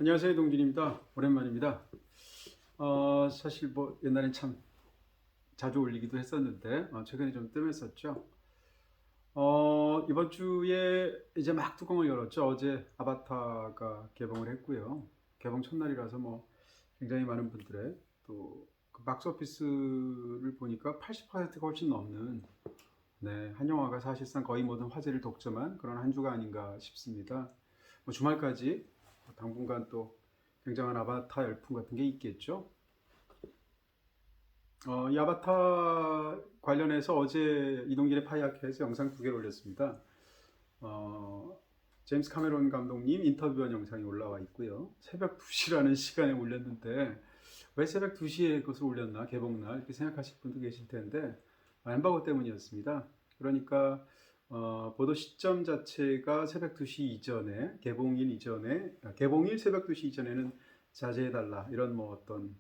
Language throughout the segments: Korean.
안녕하세요, 동진입니다. 오랜만입니다. 사실 뭐 옛날엔 참 자주 올리기도 했었는데 최근에 좀 뜸했었죠. 이번 주에 이제 막 뚜껑을 열었죠. 어제 아바타가 개봉을 했고요. 개봉 첫날이라서 뭐 굉장히 많은 분들의 또그 박스오피스를 보니까 80%가 훨씬 넘는 한 영화가 사실상 거의 모든 화제를 독점한 그런 한 주가 아닌가 싶습니다. 뭐 주말까지 당분간 또 굉장한 아바타 열풍 같은 게 있겠죠. 이 아바타 관련해서 어제 이동길의 파이아캐에서 영상 두 개를 올렸습니다. 어, 제임스 카메론 감독님 인터뷰한 영상이 올라와 있고요. 새벽 2시라는 시간에 올렸는데 왜 새벽 2시에 그것을 올렸나 개봉날 이렇게 생각하실 분도 계실 텐데 엠바고 때문이었습니다. 그러니까 보도 시점 자체가 새벽 2시 이전에 개봉일 이전에 개봉일 새벽 2시 이전에는 자제해달라 이런 뭐 어떤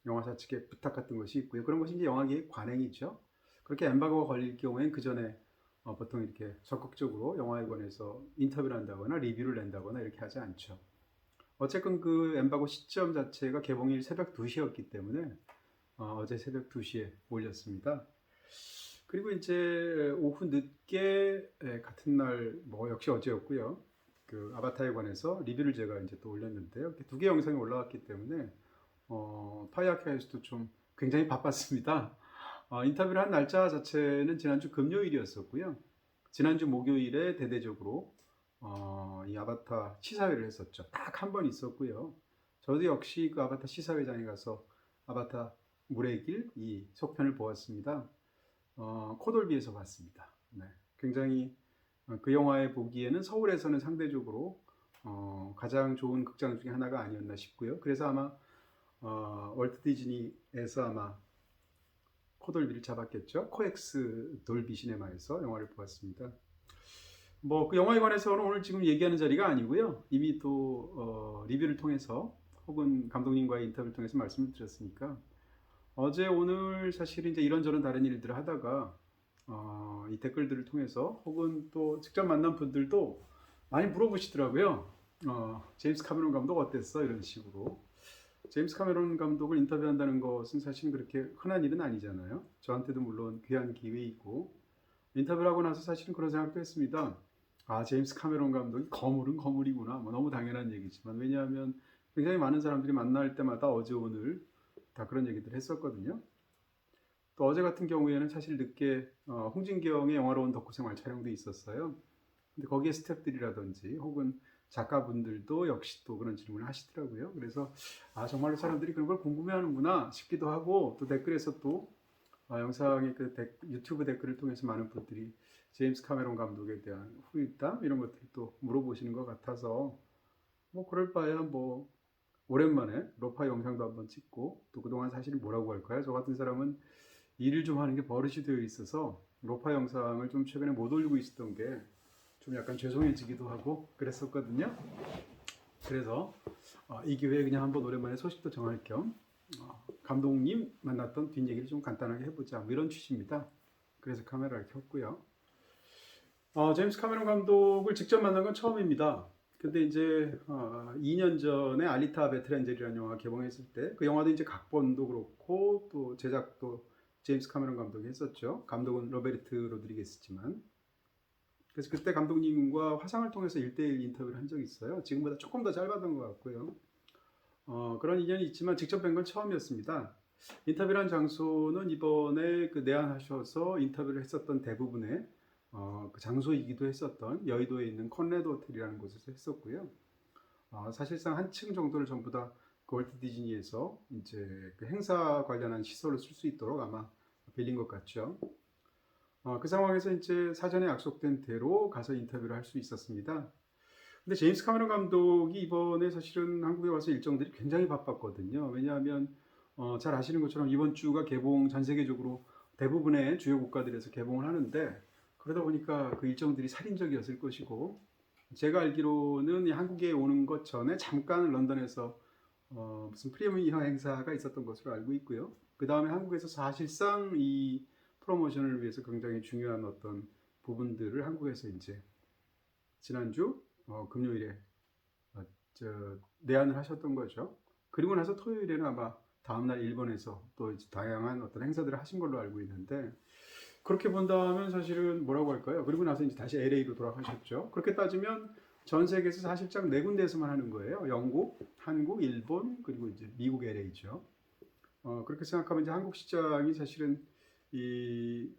영화사 측의 부탁 같은 것이 있고요. 그런 것이 이제 영화계의 관행이죠. 그렇게 엠바고가 걸릴 경우엔 그 전에 보통 이렇게 적극적으로 영화에 관해서 인터뷰를 한다거나 리뷰를 낸다거나 이렇게 하지 않죠. 어쨌건 그 엠바고 시점 자체가 개봉일 새벽 2시였기 때문에 어제 새벽 2시에 올렸습니다. 그리고 이제 오후 늦게 같은 날 뭐 역시 어제였고요. 그 아바타에 관해서 리뷰를 제가 이제 또 올렸는데요. 두 개 영상이 올라왔기 때문에 파이아캐스트도 좀 굉장히 바빴습니다. 인터뷰를 한 날짜 자체는 지난주 금요일이었었고요. 지난주 목요일에 대대적으로 이 아바타 시사회를 했었죠. 딱 한 번 있었고요. 저도 역시 그 아바타 시사회장에 가서 아바타 물의 길 이 속편을 보았습니다. 코돌비에서 봤습니다. 네, 굉장히 그 영화에 보기에는 서울에서는 상대적으로 가장 좋은 극장 중에 하나가 아니었나 싶고요. 그래서 아마 월트 디즈니에서 아마 코돌비를 잡았겠죠. 코엑스 돌비 시네마에서 영화를 보았습니다. 뭐 그 영화에 관해서는 오늘 지금 얘기하는 자리가 아니고요. 이미 또 리뷰를 통해서 혹은 감독님과의 인터뷰를 통해서 말씀을 드렸으니까 어제 오늘 사실 이제 이런저런 다른 일들을 하다가 이 댓글들을 통해서 혹은 또 직접 만난 분들도 많이 물어보시더라고요. 제임스 카메론 감독 어땠어? 이런 식으로. 제임스 카메론 감독을 인터뷰한다는 것은 사실 그렇게 흔한 일은 아니잖아요. 저한테도 물론 귀한 기회이고 인터뷰를 하고 나서 사실은 그런 생각도 했습니다. 제임스 카메론 감독이 거물은 거물이구나. 뭐 너무 당연한 얘기지만 왜냐하면 굉장히 많은 사람들이 만날 때마다 어제 오늘 다 그런 얘기들 했었거든요. 또 어제 같은 경우에는 사실 늦게 홍진경의 영화로운 덕후생활 촬영도 있었어요. 근데 거기에 스태프들이라든지 혹은 작가분들도 역시 또 그런 질문을 하시더라고요. 그래서 정말로 사람들이 그런 걸 궁금해하는구나 싶기도 하고 또 댓글에서 또 영상의 그 유튜브 댓글을 통해서 많은 분들이 제임스 카메론 감독에 대한 후일담 이런 것들을 또 물어보시는 것 같아서 뭐 그럴 바에야 뭐 오랜만에 로파 영상도 한번 찍고 또 그동안 사실 뭐라고 할까요? 저 같은 사람은 일을 좀 하는 게 버릇이 되어 있어서 로파 영상을 좀 최근에 못 올리고 있었던 게 좀 약간 죄송해지기도 하고 그랬었거든요. 그래서 이 기회에 그냥 한번 오랜만에 소식도 정할 겸 감독님 만났던 뒷얘기를 좀 간단하게 해보자 뭐 이런 취지입니다. 그래서 카메라를 켰고요. 제임스 카메론 감독을 직접 만난 건 처음입니다. 근데 이제 2년 전에 알리타 베트렌젤이라는 영화 개봉했을 때 그 영화도 이제 각본도 그렇고 또 제작도 제임스 카메론 감독이 했었죠. 감독은 로베르트 로드리게스지만 그래서 그때 감독님과 화상을 통해서 1대1 인터뷰를 한 적이 있어요. 지금보다 조금 더 짧았던 것 같고요. 그런 인연이 있지만 직접 뵌 건 처음이었습니다. 인터뷰란 장소는 이번에 그 내한하셔서 인터뷰를 했었던 대부분의 그 장소이기도 했었던 여의도에 있는 컨레드 호텔이라는 곳에서 했었고요. 사실상 한 층 정도를 전부 다 그 월트 디즈니에서 이제 그 행사 관련한 시설을 쓸 수 있도록 아마 빌린 것 같죠. 그 상황에서 이제 사전에 약속된 대로 가서 인터뷰를 할 수 있었습니다. 근데 제임스 카메론 감독이 이번에 사실은 한국에 와서 일정들이 굉장히 바빴거든요. 왜냐하면 잘 아시는 것처럼 이번 주가 개봉 전 세계적으로 대부분의 주요 국가들에서 개봉을 하는데 그러다 보니까 그 일정들이 살인적이었을 것이고 제가 알기로는 한국에 오는 것 전에 잠깐 런던에서 무슨 프리미어 행사가 있었던 것으로 알고 있고요. 그 다음에 한국에서 사실상 이 프로모션을 위해서 굉장히 중요한 어떤 부분들을 한국에서 이제 지난주 금요일에 내한을 하셨던 거죠. 그리고 나서 토요일에는 아마 다음날 일본에서 또 이제 다양한 어떤 행사들을 하신 걸로 알고 있는데, 그렇게 본다면 사실은 뭐라고 할까요? 그리고 나서 이제 다시 LA로 돌아가셨죠. 그렇게 따지면 전 세계에서 사실상 네 군데에서만 하는 거예요. 영국, 한국, 일본, 그리고 이제 미국 LA죠. 그렇게 생각하면 이제 한국 시장이 사실은 이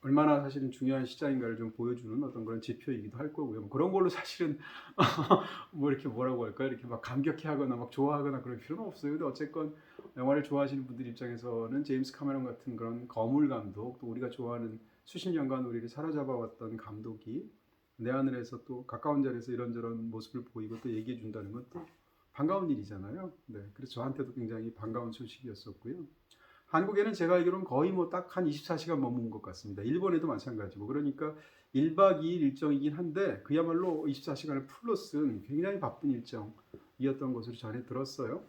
얼마나 사실은 중요한 시장인가를 좀 보여주는 어떤 그런 지표이기도 할 거고요. 뭐 그런 걸로 사실은 뭐 이렇게 뭐라고 할까요? 이렇게 막 감격해하거나 막 좋아하거나 그럴 필요는 없어요. 근데 어쨌건 영화를 좋아하시는 분들 입장에서는 제임스 카메론 같은 그런 거물 감독, 또 우리가 좋아하는 수십 년간 우리를 사로잡아왔던 감독이 내하늘에서 또 가까운 자리에서 이런저런 모습을 보이고 또 얘기해 준다는 것도 반가운 일이잖아요. 네, 그래서 저한테도 굉장히 반가운 소식이었었고요. 한국에는 제가 알기로는 거의 뭐 딱 한 24시간 머문 것 같습니다. 일본에도 마찬가지고. 그러니까 1박 2일 일정이긴 한데 그야말로 24시간을 풀로 쓴 굉장히 바쁜 일정이었던 것으로 전해 들었어요.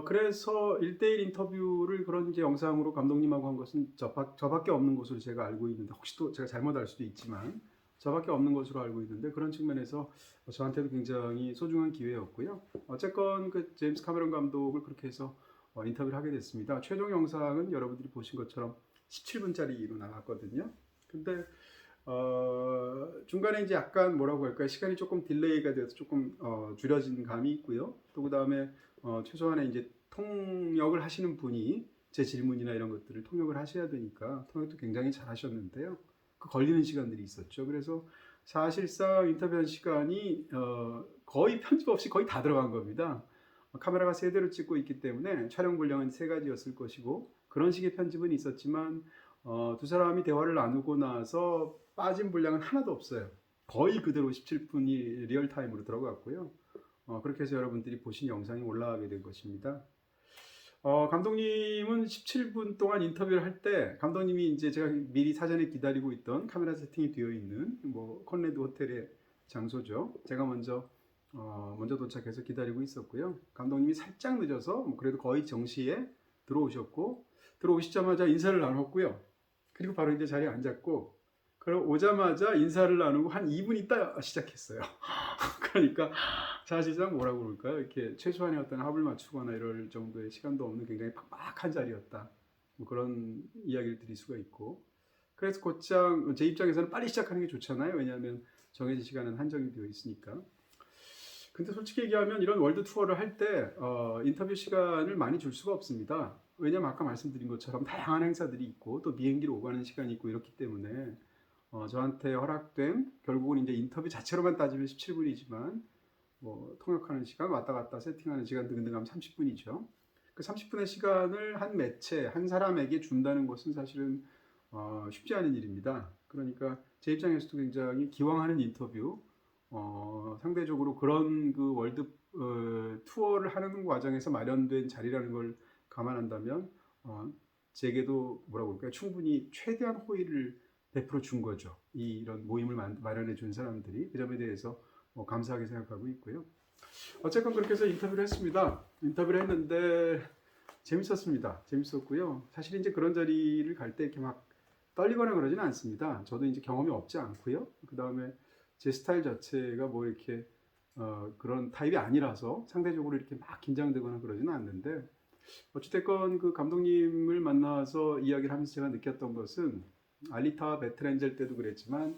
그래서 1대1 인터뷰를 그런 이제 영상으로 감독님하고 한 것은 저밖에 없는 것으로 제가 알고 있는데, 혹시 또 제가 잘못 알 수도 있지만 저밖에 없는 것으로 알고 있는데, 그런 측면에서 저한테도 굉장히 소중한 기회였고요. 어쨌건 그 제임스 카메론 감독을 그렇게 해서 인터뷰를 하게 됐습니다. 최종 영상은 여러분들이 보신 것처럼 17분짜리로 나왔거든요. 근데 중간에 이제 약간 뭐라고 할까요? 시간이 조금 딜레이가 돼서 조금 줄여진 감이 있고요. 또 그 다음에 최소한의 이제 통역을 하시는 분이 제 질문이나 이런 것들을 통역을 하셔야 되니까 통역도 굉장히 잘 하셨는데요. 그 걸리는 시간들이 있었죠. 그래서 사실상 인터뷰한 시간이 거의 편집 없이 거의 다 들어간 겁니다. 카메라가 3대로 찍고 있기 때문에 촬영 분량은 3가지였을 것이고, 그런 식의 편집은 있었지만 두 사람이 대화를 나누고 나서 빠진 분량은 하나도 없어요. 거의 그대로 17분이 리얼타임으로 들어갔고요. 그렇게 해서 여러분들이 보신 영상이 올라가게 된 것입니다. 감독님은 17분 동안 인터뷰를 할 때, 감독님이 이제 제가 미리 사전에 기다리고 있던 카메라 세팅이 되어 있는 뭐 컨레드 호텔의 장소죠. 제가 먼저 도착해서 기다리고 있었고요. 감독님이 살짝 늦어서 뭐 그래도 거의 정시에 들어오셨고, 들어오시자마자 인사를 나눴고요. 그리고 바로 이제 자리에 앉았고, 그리고 오자마자 인사를 나누고 한 2분 있다 시작했어요. 그러니까 사실상 뭐라고 그럴까요? 이렇게 최소한의 어떤 합을 맞추거나 이럴 정도의 시간도 없는 굉장히 빡빡한 자리였다. 뭐 그런 이야기를 드릴 수가 있고, 그래서 곧장 제 입장에서는 빨리 시작하는 게 좋잖아요. 왜냐하면 정해진 시간은 한정이 되어 있으니까. 근데 솔직히 얘기하면 이런 월드 투어를 할 때 인터뷰 시간을 많이 줄 수가 없습니다. 왜냐면 아까 말씀드린 것처럼 다양한 행사들이 있고 또 비행기로 오가는 시간이 있고 이렇기 때문에 저한테 허락된, 결국은 이제 인터뷰 자체로만 따지면 17분이지만 뭐 통역하는 시간, 왔다 갔다 세팅하는 시간 등등 하면 30분이죠. 그 30분의 시간을 한 매체, 한 사람에게 준다는 것은 사실은 쉽지 않은 일입니다. 그러니까 제 입장에서도 굉장히 기왕하는 인터뷰, 상대적으로 그런 그 월드 투어를 하는 과정에서 마련된 자리라는 걸 감안한다면 제게도 뭐라고 할까요? 충분히 최대한 호의를 베풀어 준 거죠. 이런 모임을 마련해 준 사람들이. 그 점에 대해서 감사하게 생각하고 있고요. 어쨌건 그렇게 해서 인터뷰를 했습니다. 인터뷰를 했는데 재밌었습니다. 재밌었고요. 사실 이제 그런 자리를 갈 때 이렇게 막 떨리거나 그러지는 않습니다. 저도 이제 경험이 없지 않고요. 그 다음에 제 스타일 자체가 뭐 이렇게 그런 타입이 아니라서 상대적으로 이렇게 막 긴장되거나 그러지는 않는데, 어찌됐건 그 감독님을 만나서 이야기를 하면서 제가 느꼈던 것은, 알리타 배틀엔젤 때도 그랬지만,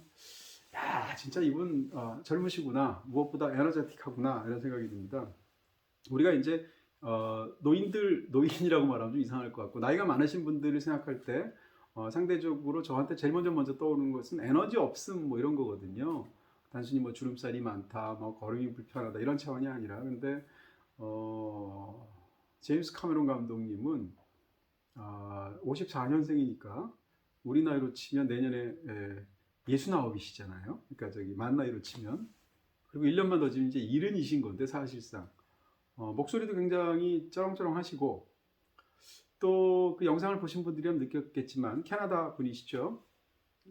야 진짜 이분 젊으시구나, 무엇보다 에너제틱하구나 이런 생각이 듭니다. 우리가 이제 노인이라고 말하면 좀 이상할 것 같고, 나이가 많으신 분들을 생각할 때 상대적으로 저한테 제일 먼저 떠오르는 것은 에너지 없음 뭐 이런 거거든요. 단순히 뭐 주름살이 많다, 뭐 걸음이 불편하다 이런 차원이 아니라, 근데 제임스 카메론 감독님은 54년생이니까 우리 나이로 치면 내년에 69이시잖아요. 그러니까 저기 만 나이로 치면, 그리고 1년만 더 지면 이제 70이신 건데, 사실상 목소리도 굉장히 쩌렁쩌렁하시고, 또 그 영상을 보신 분들이 느꼈겠지만 캐나다 분이시죠.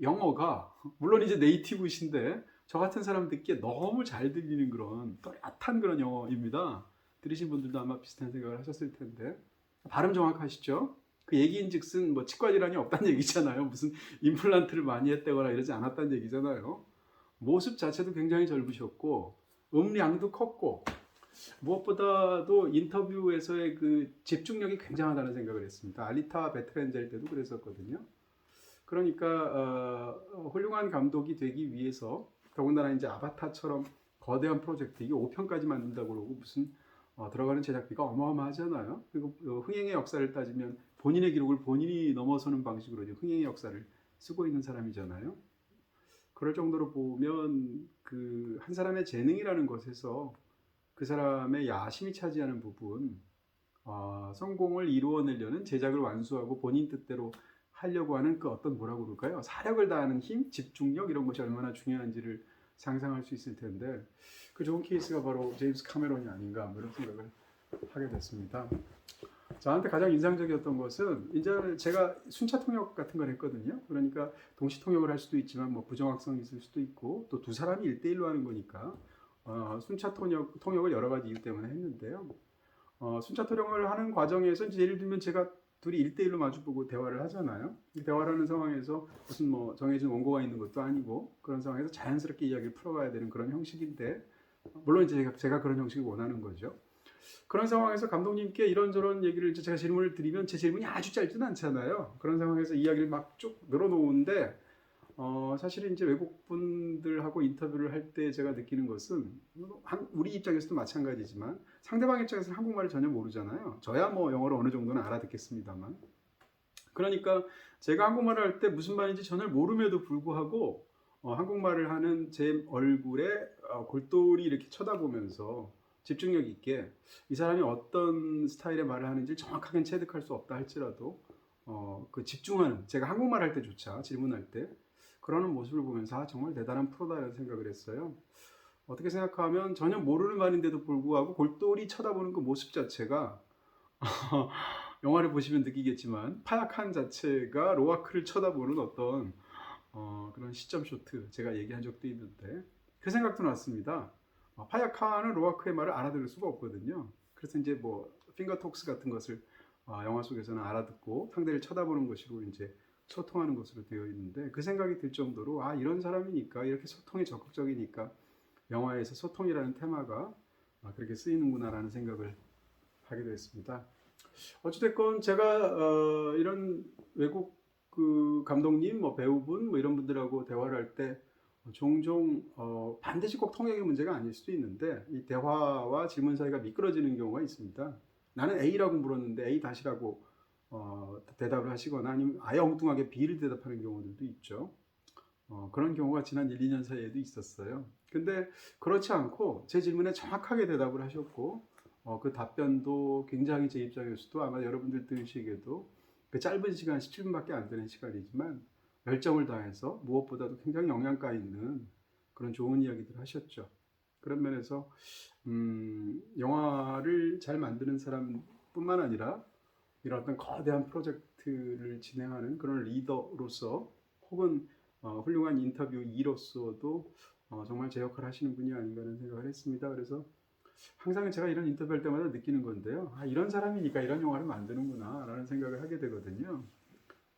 영어가 물론 이제 네이티브이신데 저 같은 사람 듣기에 너무 잘 들리는 그런 또렷한 그런 영어입니다. 들으신 분들도 아마 비슷한 생각을 하셨을 텐데, 발음 정확하시죠? 그 얘기인즉슨 뭐 치과 질환이 없다는 얘기잖아요. 무슨 임플란트를 많이 했다거나 이러지 않았다는 얘기잖아요. 모습 자체도 굉장히 젊으셨고, 음량도 컸고 무엇보다도 인터뷰에서의 그 집중력이 굉장하다는 생각을 했습니다. 알리타 베트렌젤 때도 그랬었거든요. 그러니까 훌륭한 감독이 되기 위해서 더군다나 이제 아바타처럼 거대한 프로젝트 이게 5편까지 만든다고 그러고 무슨 들어가는 제작비가 어마어마하잖아요. 그리고 흥행의 역사를 따지면 본인의 기록을 본인이 넘어서는 방식으로 이제 흥행의 역사를 쓰고 있는 사람이잖아요. 그럴 정도로 보면 그 한 사람의 재능이라는 것에서 그 사람의 야심이 차지하는 부분, 성공을 이루어내려는 제작을 완수하고 본인 뜻대로 하려고 하는 그 어떤 뭐라고 그럴까요? 사력을 다하는 힘, 집중력 이런 것이 얼마나 중요한지를 상상할 수 있을 텐데 그 좋은 케이스가 바로 제임스 카메론이 아닌가 뭐 이런 생각을 하게 됐습니다. 저한테 가장 인상적이었던 것은 이제 제가 순차 통역 같은 걸 했거든요. 그러니까 동시 통역을 할 수도 있지만 뭐 부정확성이 있을 수도 있고 또 두 사람이 1대1로 하는 거니까 순차 통역을 여러 가지 이유 때문에 했는데요. 순차 통역을 하는 과정에서 이제 예를 들면 제가 둘이 1대1로 마주보고 대화를 하잖아요. 대화를 하는 상황에서 무슨 뭐 정해진 원고가 있는 것도 아니고 그런 상황에서 자연스럽게 이야기를 풀어가야 되는 그런 형식인데 물론 이제 제가 그런 형식을 원하는 거죠. 그런 상황에서 감독님께 이런저런 얘기를 이제 제가 질문을 드리면 제 질문이 아주 짧지는 않잖아요. 그런 상황에서 이야기를 막 쭉 늘어놓는데 사실은 이제 외국 분들하고 인터뷰를 할 때 제가 느끼는 것은 우리 입장에서도 마찬가지지만 상대방 입장에서는 한국말을 전혀 모르잖아요. 저야 뭐 영어를 어느 정도는 알아듣겠습니다만. 그러니까 제가 한국말을 할 때 무슨 말인지 전혀 모름에도 불구하고 한국말을 하는 제 얼굴에 골똘히 이렇게 쳐다보면서 집중력 있게 이 사람이 어떤 스타일의 말을 하는지 정확하게 체득할 수 없다 할지라도 그 집중하는 제가 한국말 할 때조차 질문할 때 그러는 모습을 보면서 정말 대단한 프로다라는 생각을 했어요. 어떻게 생각하면 전혀 모르는 말인데도 불구하고 골똘히 쳐다보는 그 모습 자체가 영화를 보시면 느끼겠지만 파약한 자체가 로아크를 쳐다보는 어떤 그런 시점 쇼트 제가 얘기한 적도 있는데 그 생각도 났습니다. 파야카는 로아크의 말을 알아들을 수가 없거든요. 그래서 이제 뭐 핑거톡스 같은 것을 영화 속에서는 알아듣고 상대를 쳐다보는 것으로 이제 소통하는 것으로 되어 있는데 그 생각이 들 정도로 이런 사람이니까 이렇게 소통에 적극적이니까 영화에서 소통이라는 테마가 그렇게 쓰이는구나라는 생각을 하게 됐습니다. 어찌됐건 제가 이런 외국 그 감독님, 뭐 배우분, 뭐 이런 분들하고 대화를 할 때 종종 반드시 꼭 통역의 문제가 아닐 수도 있는데 이 대화와 질문 사이가 미끄러지는 경우가 있습니다. 나는 A라고 물었는데 A 다시라고 대답을 하시거나 아니면 아예 엉뚱하게 B를 대답하는 경우들도 있죠. 그런 경우가 지난 1, 2년 사이에도 있었어요. 근데 그렇지 않고 제 질문에 정확하게 대답을 하셨고 그 답변도 굉장히 제 입장에서도 아마 여러분들 들으시기에도 그 짧은 시간 17분밖에 안 되는 시간이지만 열정을 다해서 무엇보다도 굉장히 영양가 있는 그런 좋은 이야기들을 하셨죠. 그런 면에서 영화를 잘 만드는 사람뿐만 아니라 이런 어떤 거대한 프로젝트를 진행하는 그런 리더로서 혹은 훌륭한 인터뷰이로서도 정말 제 역할을 하시는 분이 아닌가 하는 생각을 했습니다. 그래서 항상 제가 이런 인터뷰할 때마다 느끼는 건데요. 이런 사람이니까 이런 영화를 만드는구나 라는 생각을 하게 되거든요.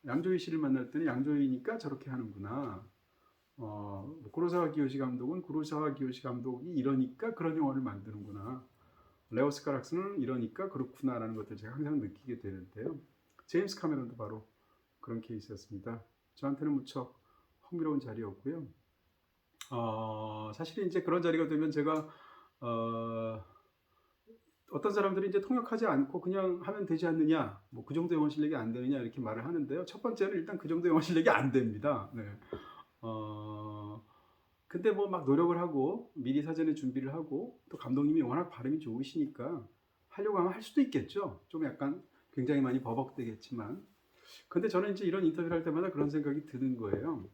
양조위 씨를 만났더니 양조위니까 저렇게 하는구나. 구로사와 기요시 감독은 구로사와 기요시 감독이 이러니까 그런 영화를 만드는구나. 레오스 카락스는 이러니까 그렇구나라는 것들 제가 항상 느끼게 되는데요. 제임스 카메론도 바로 그런 케이스였습니다. 저한테는 무척 흥미로운 자리였고요. 사실 이제 그런 자리가 되면 제가 어떤 사람들이 이제 통역하지 않고 그냥 하면 되지 않느냐, 뭐 그 정도 영어 실력이 안 되느냐 이렇게 말을 하는데요. 첫 번째는 일단 그 정도 영어 실력이 안 됩니다. 네. 근데 뭐 막 노력을 하고 미리 사전에 준비를 하고 또 감독님이 워낙 발음이 좋으시니까 하려고 하면 할 수도 있겠죠. 좀 약간 굉장히 많이 버벅대겠지만. 근데 저는 이제 이런 인터뷰를 할 때마다 그런 생각이 드는 거예요.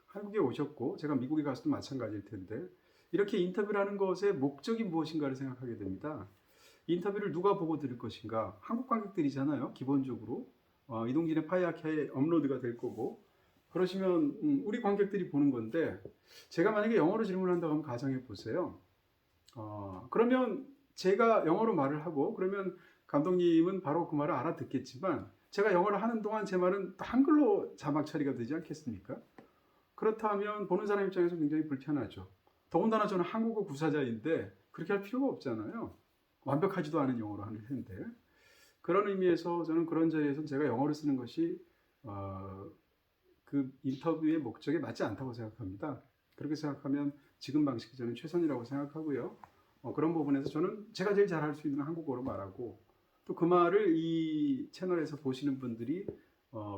한국에 오셨고 제가 미국에 가서도 마찬가지일 텐데 이렇게 인터뷰를 하는 것의 목적이 무엇인가를 생각하게 됩니다. 인터뷰를 누가 보고 들을 것인가? 한국 관객들이잖아요. 기본적으로 이동진의 파이아케에 업로드가 될 거고 그러시면 우리 관객들이 보는 건데 제가 만약에 영어로 질문을 한다고 하면 가정해 보세요. 그러면 제가 영어로 말을 하고 그러면 감독님은 바로 그 말을 알아듣겠지만 제가 영어를 하는 동안 제 말은 한글로 자막 처리가 되지 않겠습니까? 그렇다면 보는 사람 입장에서 굉장히 불편하죠. 더군다나 저는 한국어 구사자인데 그렇게 할 필요가 없잖아요. 완벽하지도 않은 영어로 하는 텐데. 그런 의미에서 저는 그런 자리에서 제가 영어를 쓰는 것이 그 인터뷰의 목적에 맞지 않다고 생각합니다. 그렇게 생각하면 지금 방식이 저는 최선이라고 생각하고요. 그런 부분에서 저는 제가 제일 잘할 수 있는 한국어로 말하고 또 그 말을 이 채널에서 보시는 분들이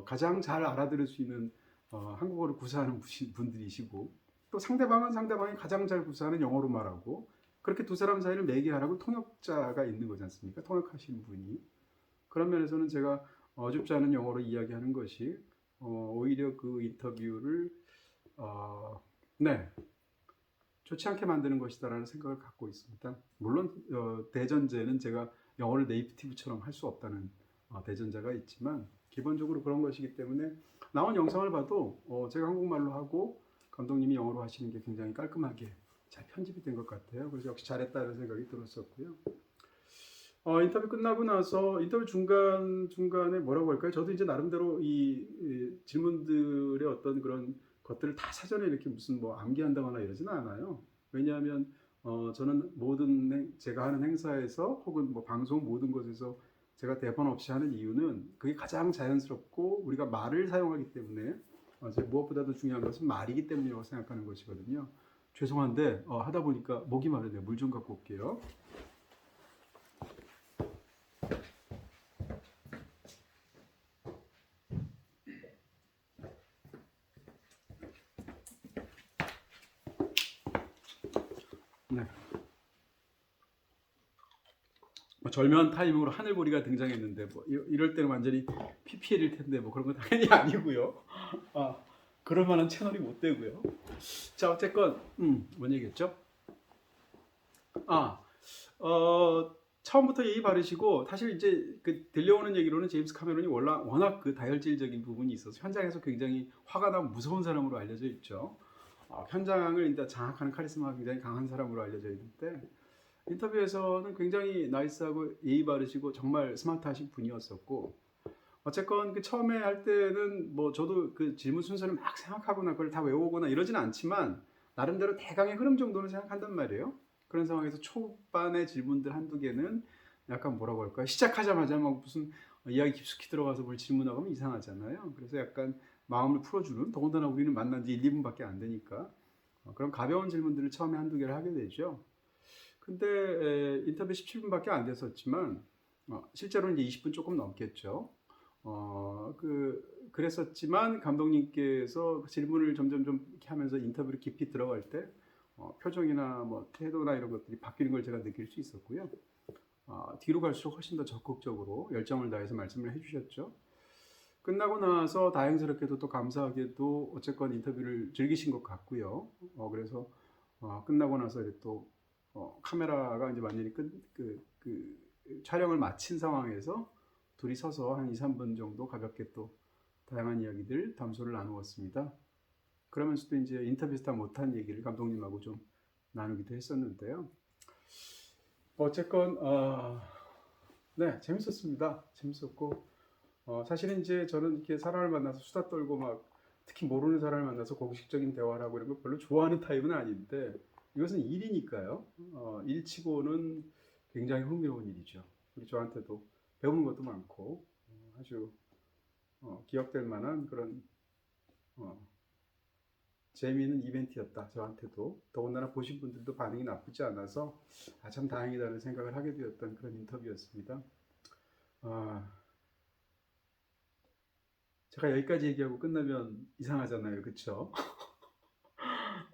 가장 잘 알아들을 수 있는 한국어를 구사하는 분들이시고 또 상대방은 상대방이 가장 잘 구사하는 영어로 말하고 그렇게 두 사람 사이를 매개하라고 통역자가 있는 거지 않습니까? 통역하시는 분이. 그런 면에서는 제가 어줍지 않은 영어로 이야기하는 것이 오히려 그 인터뷰를 네, 좋지 않게 만드는 것이다라는 생각을 갖고 있습니다. 물론 대전제는 제가 영어를 네이티브처럼 할 수 없다는 대전제가 있지만 기본적으로 그런 것이기 때문에 나온 영상을 봐도 제가 한국말로 하고 감독님이 영어로 하시는 게 굉장히 깔끔하게 잘 편집이 된 것 같아요. 그래서 역시 잘했다는 생각이 들었었고요. 인터뷰 끝나고 나서 인터뷰 중간에 뭐라고 할까요? 저도 이제 나름대로 이 질문들의 어떤 그런 것들을 다 사전에 이렇게 무슨 뭐 암기한다거나 이러지는 않아요. 왜냐하면 저는 모든 제가 하는 행사에서 혹은 뭐 방송 모든 곳에서 제가 대본 없이 하는 이유는 그게 가장 자연스럽고 우리가 말을 사용하기 때문에 무엇보다도 중요한 것은 말이기 때문이라고 생각하는 것이거든요. 죄송한데 하다 보니까 목이 마르네요. 물 좀 갖고 올게요. 네. 절묘한 타이밍으로 하늘보리가 등장했는데 뭐 이럴 때는 완전히 PPL일 텐데 뭐 그런 건 당연히 아니고요. 그럴 만한 채널이 못 되고요. 자, 어쨌건 뭔 얘기했죠? 처음부터 예의 바르시고 사실 이제 그 들려오는 얘기로는 제임스 카메론이 워낙 그 다혈질적인 부분이 있어서 현장에서 굉장히 화가 나고 무서운 사람으로 알려져 있죠. 현장을 일단 장악하는 카리스마가 굉장히 강한 사람으로 알려져 있는데 인터뷰에서는 굉장히 나이스하고 예의 바르시고 정말 스마트하신 분이었었고 어쨌건 그 처음에 할 때는 뭐 저도 그 질문 순서를 막 생각하거나 그걸 다 외우거나 이러진 않지만 나름대로 대강의 흐름 정도는 생각한단 말이에요. 그런 상황에서 초반의 질문들 한두 개는 약간 뭐라고 할까요? 시작하자마자 막 무슨 이야기 깊숙이 들어가서 뭘 질문하고 하면 이상하잖아요. 그래서 약간 마음을 풀어주는 더군다나 우리는 만난 지 1, 2분밖에 안 되니까 그런 가벼운 질문들을 처음에 한두 개를 하게 되죠. 근데 인터뷰 17분밖에 안 됐었지만 실제로는 이제 20분 조금 넘겠죠. 그랬었지만 감독님께서 그 질문을 점점 좀 이렇게 하면서 인터뷰를 깊이 들어갈 때 표정이나 뭐 태도나 이런 것들이 바뀌는 걸 제가 느낄 수 있었고요. 뒤로 갈수록 훨씬 더 적극적으로 열정을 다해서 말씀을 해주셨죠. 끝나고 나서 다행스럽게도 또 감사하게도 어쨌건 인터뷰를 즐기신 것 같고요. 그래서 끝나고 나서 또 카메라가 이제 완전히 촬영을 마친 상황에서 둘이 서서 한 2, 3분 정도 가볍게 또 다양한 이야기들 담소를 나누었습니다. 그러면서도 이제 인터뷰에서 다 못한 얘기를 감독님하고 좀 나누기도 했었는데요. 어쨌건 네, 재밌었습니다. 재밌었고 사실은 이제 저는 이렇게 사람을 만나서 수다 떨고 막 특히 모르는 사람을 만나서 공식적인 대화를 하고 이런 걸 별로 좋아하는 타입은 아닌데 이것은 일이니까요. 일치고는 굉장히 흥미로운 일이죠. 그리고 저한테도 배우는 것도 많고 아주 기억될 만한 그런 재미있는 이벤트였다. 저한테도 더군다나 보신 분들도 반응이 나쁘지 않아서 참 다행이다는 생각을 하게 되었던 그런 인터뷰였습니다. 제가 여기까지 얘기하고 끝나면 이상하잖아요. 그렇죠?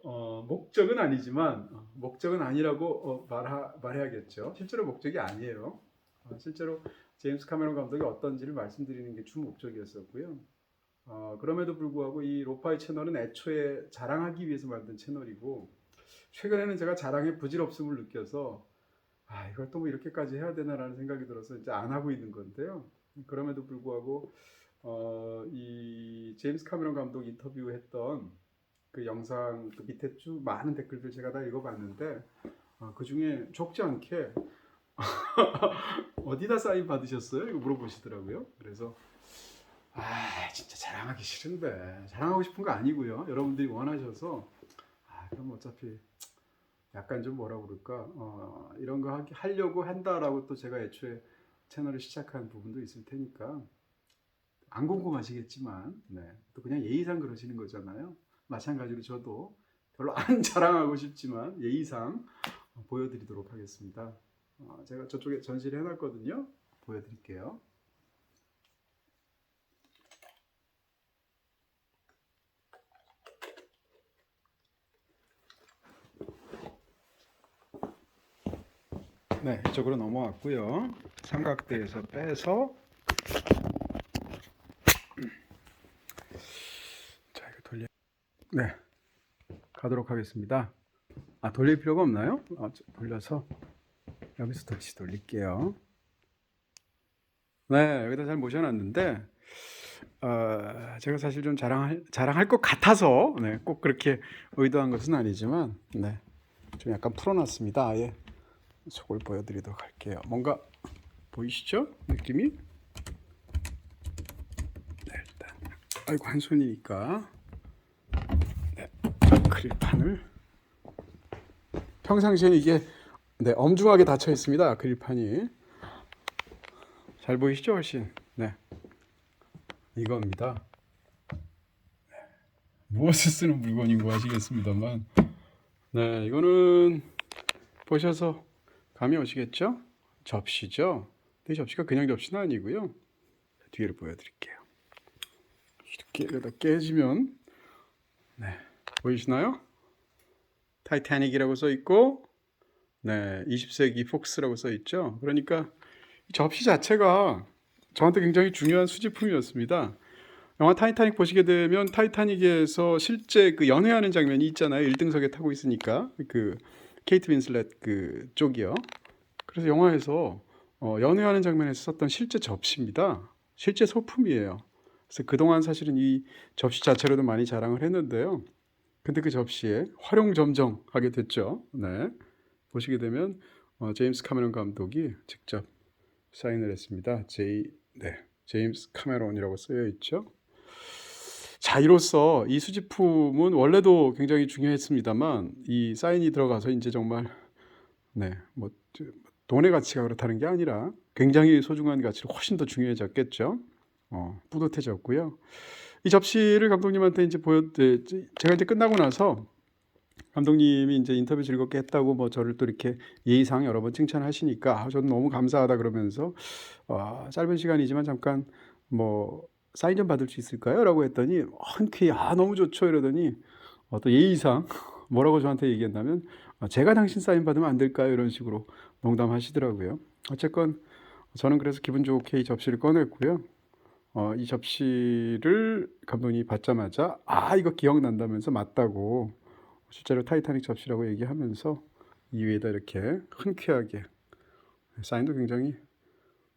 목적은 아니지만 목적은 아니라고 말해야겠죠. 실제로 목적이 아니에요. 실제로 제임스 카메론 감독이 어떤지를 말씀드리는 게 주 목적이었었고요. 그럼에도 불구하고 이 로파이 채널은 애초에 자랑하기 위해서 만든 채널이고 최근에는 제가 자랑에 부질없음을 느껴서 이걸 또 뭐 이렇게까지 해야 되나라는 생각이 들어서 이제 안 하고 있는 건데요. 그럼에도 불구하고 이 제임스 카메론 감독 인터뷰했던 그 영상 그 밑에 쭉 많은 댓글들 제가 다 읽어봤는데 그 중에 적지 않게 어디다 사인 받으셨어요? 이거 물어보시더라고요. 그래서 진짜 자랑하기 싫은데 자랑하고 싶은 거 아니고요. 여러분들이 원하셔서 그럼 어차피 약간 좀 뭐라 그럴까 이런 거 하려고 한다라고 또 제가 애초에 채널을 시작한 부분도 있을 테니까 안 궁금하시겠지만 네, 또 그냥 예의상 그러시는 거잖아요. 마찬가지로 저도 별로 안 자랑하고 싶지만 예의상 보여드리도록 하겠습니다. 제가 저쪽에 전시를 해놨거든요. 보여드릴게요. 네, 이쪽으로 넘어왔고요. 삼각대에서 빼서 자, 이거 돌려. 네, 가도록 하겠습니다. 돌릴 필요가 없나요? 돌려서 여기서 다시 돌릴게요. 네, 여기다 잘 모셔놨는데 제가 사실 좀 자랑할 것 같아서 네, 꼭 그렇게 의도한 것은 아니지만 네, 좀 약간 풀어놨습니다. 아예 저걸 보여드리도록 할게요. 뭔가 보이시죠? 느낌이? 네, 일단 아이고 한 손이니까 네, 아크릴판을 평상시에는 이게 네, 엄중하게 닫혀 있습니다. 아크릴판이 잘 보이시죠? 훨씬 네, 이겁니다. 무엇을 쓰는 물건인 거 아시겠습니다만 네, 이거는 보셔서 감이 오시겠죠? 접시죠? 근데 이 접시가 그냥 접시는 아니고요. 뒤를 보여드릴게요. 이렇게 이러다 깨지면 네, 보이시나요? 타이타닉이라고 써 있고 네, 20세기 폭스라고 써 있죠. 그러니까 이 접시 자체가 저한테 굉장히 중요한 수집품이었습니다. 영화 타이타닉 보시게 되면 타이타닉에서 실제 그 연회하는 장면이 있잖아요. 1등석에 타고 있으니까 그 케이트 윈슬렛 그 쪽이요. 그래서 영화에서 연회하는 장면에서 썼던 실제 접시입니다. 실제 소품이에요. 그래서 그동안 사실은 이 접시 자체로도 많이 자랑을 했는데요. 근데 그 접시에 활용점정하게 됐죠. 네. 보시게 되면 제임스 카메론 감독이 직접 사인을 했습니다. 제임스 카메론이라고 쓰여 있죠. 자, 이로써 이 수집품은 원래도 굉장히 중요했습니다만 이 사인이 들어가서 이제 정말 네, 뭐 돈의 가치가 그렇다는 게 아니라 굉장히 소중한 가치로 훨씬 더 중요해졌겠죠. 뿌듯해졌고요. 이 접시를 감독님한테 이제 제가 이제 끝나고 나서 감독님이 이제 인터뷰 즐겁게 했다고 뭐 저를 또 이렇게 예의상 여러 번 칭찬하시니까 저는 너무 감사하다 그러면서 짧은 시간이지만 잠깐 뭐 사인 좀 받을 수 있을까요? 라고 했더니 흔쾌히 너무 좋죠 이러더니 또 예의상 뭐라고 저한테 얘기했냐면 제가 당신 사인 받으면 안 될까요? 이런 식으로 농담하시더라고요. 어쨌건 저는 그래서 기분 좋게 이 접시를 꺼냈고요. 이 접시를 감독님이 받자마자 이거 기억난다면서 맞다고 실제로 타이타닉 접시라고 얘기하면서 이 위에다 이렇게 흔쾌하게 사인도 굉장히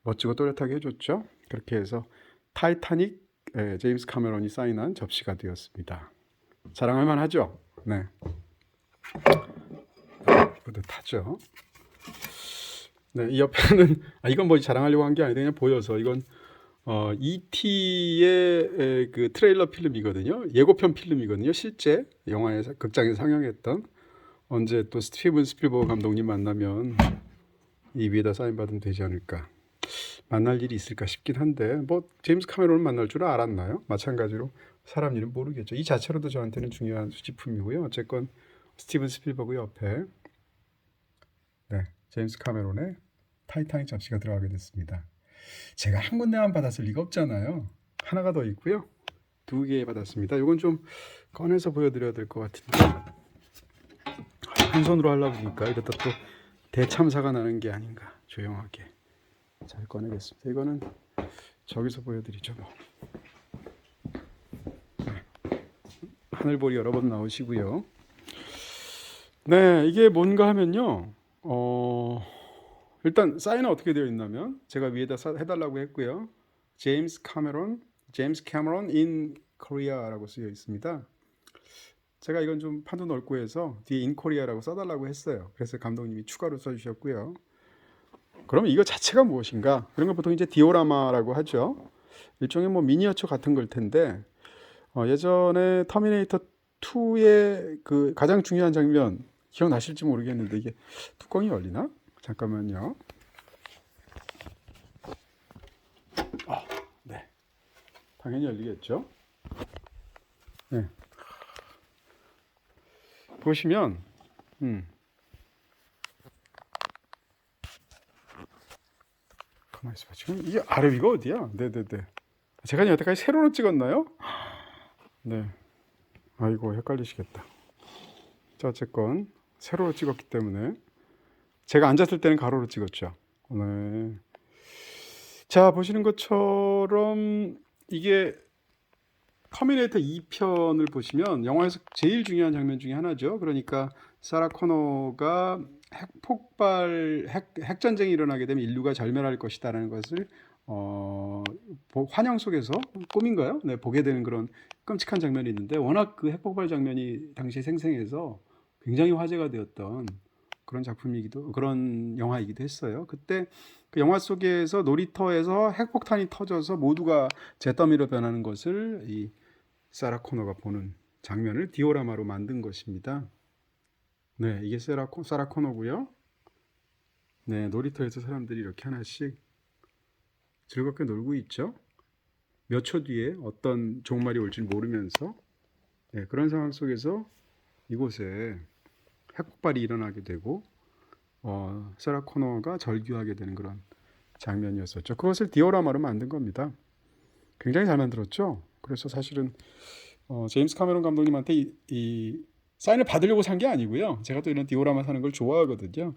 멋지고 또렷하게 해줬죠. 그렇게 해서 타이타닉 제임스 카메론이 사인한 접시가 되었습니다. 자랑할 만하죠? 네. 뿌듯하죠? 네, 이 옆에는 이건 뭐 자랑하려고 한 게 아니라 그냥 보여서 이건 E.T.의 그 트레일러 필름이거든요. 예고편 필름이거든요. 실제 영화에서 극장에서 상영했던 언제 또 스티븐 스필버그 감독님 만나면 이 위에다 사인 받으면 되지 않을까. 만날 일이 있을까 싶긴 한데 뭐 제임스 카메론을 만날 줄 알았나요? 마찬가지로 사람 일은 모르겠죠. 이 자체로도 저한테는 중요한 수집품이고요. 어쨌건 스티븐 스필버그 옆에 네, 제임스 카메론의 타이타닉 접시가 들어가게 됐습니다. 제가 한 군데만 받았을 리가 없잖아요. 하나가 더 있고요. 2개 받았습니다. 이건 좀 꺼내서 보여드려야 될 것 같은데 한 손으로 하려고 보니까 이러다 또 대참사가 나는 게 아닌가. 조용하게 잘 꺼내겠습니다. 이거는 저기서 보여드리죠. 뭐. 하늘볼이 여러 번 나오시고요. 네, 이게 뭔가 하면요. 일단 사인은 어떻게 되어 있냐면 제가 위에다 해달라고 했고요. 제임스 카메론 in Korea라고 쓰여 있습니다. 제가 이건 좀 판도 넓고 해서 뒤에 in Korea라고 써달라고 했어요. 그래서 감독님이 추가로 써주셨고요. 그러면 이거 자체가 무엇인가? 그런 걸 보통 이제 디오라마라고 하죠. 일종의 뭐 미니어처 같은 걸 텐데 예전에 터미네이터 2의 그 가장 중요한 장면 기억나실지 모르겠는데 이게 뚜껑이 열리나? 잠깐만요. 네, 당연히 열리겠죠. 네, 보시면 가만히 있어봐. 지금 이게 아래 위가 어디야? 네네네. 제가 여태까지 세로로 찍었나요? 네. 아이고 헷갈리시겠다. 자, 어쨌건 세로로 찍었기 때문에 제가 앉았을 때는 가로로 찍었죠. 네. 자, 보시는 것처럼 이게 터미네이터 2편을 보시면 영화에서 제일 중요한 장면 중에 하나죠. 그러니까 사라 코너가 핵전쟁이 일어나게 되면 인류가 절멸할 것이다라는 것을 환영 속에서 꿈인가요? 네, 보게 되는 그런 끔찍한 장면이 있는데 워낙 그 핵폭발 장면이 당시에 생생해서 굉장히 화제가 되었던 그런 영화이기도 했어요. 그때 그 영화 속에서 놀이터에서 핵폭탄이 터져서 모두가 잿더미로 변하는 것을 이 사라 코너가 보는 장면을 디오라마로 만든 것입니다. 네, 이게 사라 코너고요. 네, 놀이터에서 사람들이 이렇게 하나씩 즐겁게 놀고 있죠. 몇 초 뒤에 어떤 종말이 올지 모르면서 네, 그런 상황 속에서 이곳에 핵폭발이 일어나게 되고 사라 코너가 절규하게 되는 그런 장면이었었죠. 그것을 디오라마로 만든 겁니다. 굉장히 잘 만들었죠. 그래서 사실은 제임스 카메론 감독님한테 이 사인을 받으려고 산 게 아니고요. 제가 또 이런 디오라마 사는 걸 좋아하거든요.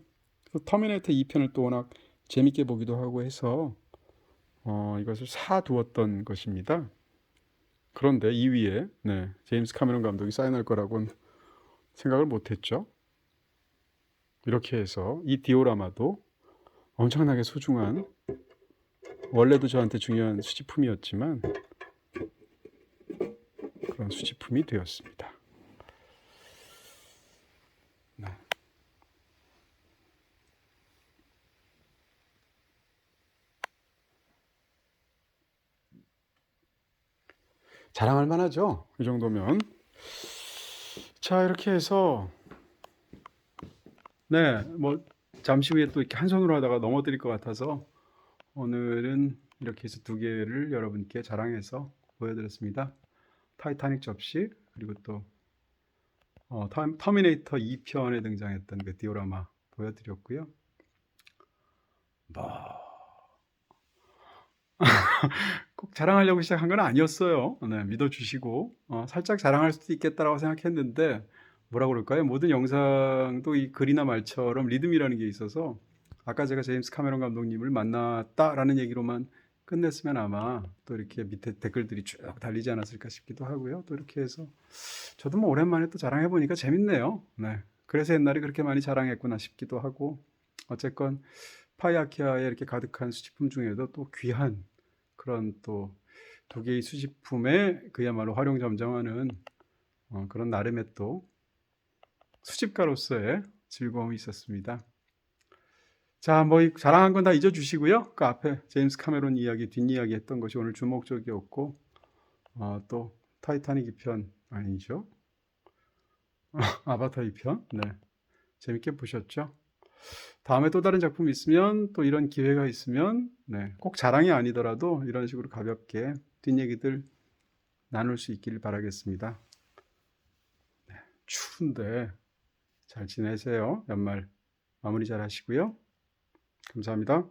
터미네이터 2편을 또 워낙 재밌게 보기도 하고 해서 이것을 사두었던 것입니다. 그런데 이 위에 제임스 카메론 감독이 사인할 거라고는 생각을 못했죠. 이렇게 해서 이 디오라마도 엄청나게 소중한, 원래도 저한테 중요한 수집품이었지만 그런 수집품이 되었습니다. 네. 자랑할 만하죠. 이 정도면. 자, 이렇게 해서 뭐 잠시 후에 또 이렇게 한 손으로 하다가 넘어뜨릴 것 같아서 오늘은 이렇게 해서 두 개를 여러분께 자랑해서 보여드렸습니다. 타이타닉 접시, 그리고 또 터미네이터 2편에 등장했던 그 디오라마 보여드렸고요. 꼭 자랑하려고 시작한 건 아니었어요. 네, 믿어주시고 살짝 자랑할 수도 있겠다라고 생각했는데 뭐라 그럴까요? 모든 영상도 이 글이나 말처럼 리듬이라는 게 있어서 아까 제가 제임스 카메론 감독님을 만났다라는 얘기로만 끝냈으면 아마 또 이렇게 밑에 댓글들이 쭉 달리지 않았을까 싶기도 하고요. 또 이렇게 해서 저도 뭐 오랜만에 또 자랑해 보니까 재밌네요. 네, 그래서 옛날에 그렇게 많이 자랑했구나 싶기도 하고 어쨌건 파이아키아에 이렇게 가득한 수집품 중에도 또 귀한 그런 또 두 개의 수집품에 그야말로 활용점정하는 그런 나름의 또 수집가로서의 즐거움이 있었습니다. 자, 뭐 자랑한 건 다 잊어주시고요. 그 앞에 제임스 카메론 이야기, 뒷이야기 했던 것이 오늘 주목적이었고 또 타이타닉 2편 아니죠? 아바타 2편 네, 재밌게 보셨죠? 다음에 또 다른 작품이 있으면 또 이런 기회가 있으면 꼭 자랑이 아니더라도 이런 식으로 가볍게 뒷얘기들 나눌 수 있기를 바라겠습니다. 추운데 잘 지내세요. 연말 마무리 잘 하시고요. 감사합니다.